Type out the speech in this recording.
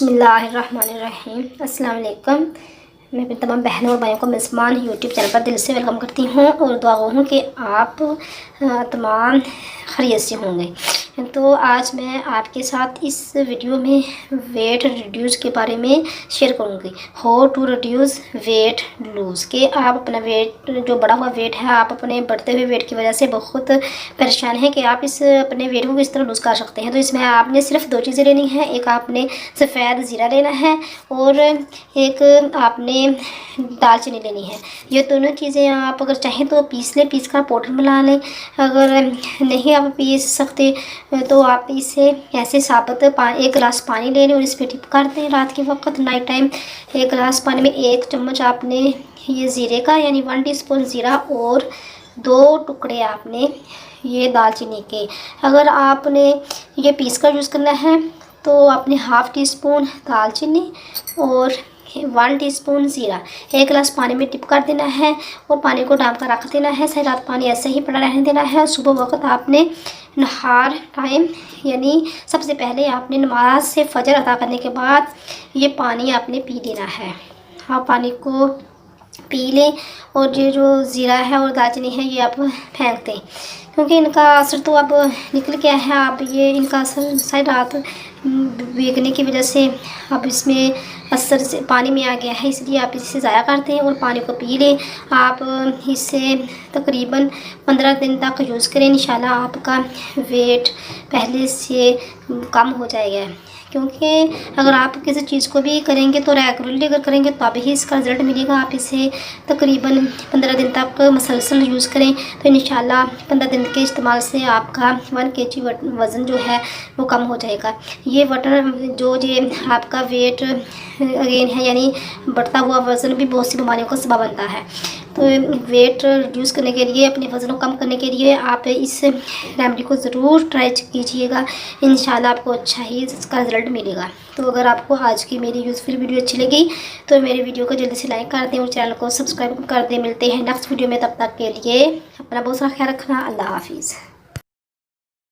बिस्मिल्लाहिर्रहमानिर्रहीम। अस्सलाम वालेकुम। मैं अपनी तमाम बहनों और भाइयों को मेज़बान यूट्यूब चैनल पर दिल से वेलकम करती हूँ और दुआ हूँ कि आप तमाम खैरियत से होंगे। तो आज मैं आपके साथ इस वीडियो में वेट रिड्यूस के बारे में शेयर करूँगी। How to reduce weight lose, कि आप अपना वेट जो बढ़ा हुआ वेट है, आप अपने बढ़ते हुए वेट की वजह से बहुत परेशान हैं कि आप इस अपने वेट को किस तरह लूज़ कर सकते हैं। तो इसमें आपने सिर्फ दो चीज़ें लेनी हैं। एक आपने सफ़ेद ज़ीरा लेना है और एक आपने दालचीनी लेनी है। ये दोनों चीज़ें आप अगर चाहें तो पीस लें, पीस कर पाउडर बना लें। अगर नहीं आप पीस सकते तो आप इसे ऐसे साबुत एक गिलास पानी ले लें और इस पर टिप कर दें। रात के वक्त नाइट टाइम एक गिलास पानी में 1 चम्मच आपने ये ज़ीरे का यानी 1 टीस्पून ज़ीरा और 2 टुकड़े आपने ये दालचीनी के, अगर आपने ये पीस कर यूज़ करना है तो आपने हाफ़ टी स्पून दालचीनी और 1 टीस्पून ज़ीरा 1 गिलास पानी में टिप कर देना है और पानी को डाल कर रख देना है। सारी रात पानी ऐसे ही पड़ा रहने देना है। सुबह वक्त आपने नहार टाइम यानी सबसे पहले आपने नमाज से फजर अदा करने के बाद ये पानी आपने पी लेना है। आप पानी को पी लें और ये जो ज़ीरा है और दालचीनी है ये आप फेंक दें, क्योंकि इनका असर तो अब निकल गया है। आप ये इनका असर सारी रात भीगने की वजह से अब इसमें असर से पानी में आ गया है, इसलिए आप इसे ज़ाया करते हैं और पानी को पी लें। आप इसे तकरीबन 15 दिन तक यूज़ करें, इंशाल्लाह आपका वेट पहले से कम हो जाएगा। क्योंकि अगर आप किसी चीज़ को भी करेंगे तो रेगुलरली अगर करेंगे तभी ही इसका रिज़ल्ट मिलेगा। आप इसे तकरीबन 15 दिन तक मसलसल यूज़ करें तो इंशाल्लाह 15 दिन के इस्तेमाल से आपका 1 kg वज़न जो है वो कम हो जाएगा। ये ये आपका वेट अगेन है यानी बढ़ता हुआ वज़न भी बहुत सी बीमारियों का सबब बनता है। तो वेट रिड्यूस करने के लिए, अपने वज़न को कम करने के लिए आप इस रेमेडी को ज़रूर ट्राई कीजिएगा। इंशाल्लाह आपको अच्छा ही इसका रिज़ल्ट मिलेगा। तो अगर आपको आज की मेरी यूज़फुल वीडियो अच्छी लगी तो मेरी वीडियो को जल्दी से लाइक कर दें और चैनल को सब्सक्राइब कर दें। मिलते हैं नेक्स्ट वीडियो में, तब तक के लिए अपना बहुत सारा ख्याल रखना। अल्लाह हाफिज़।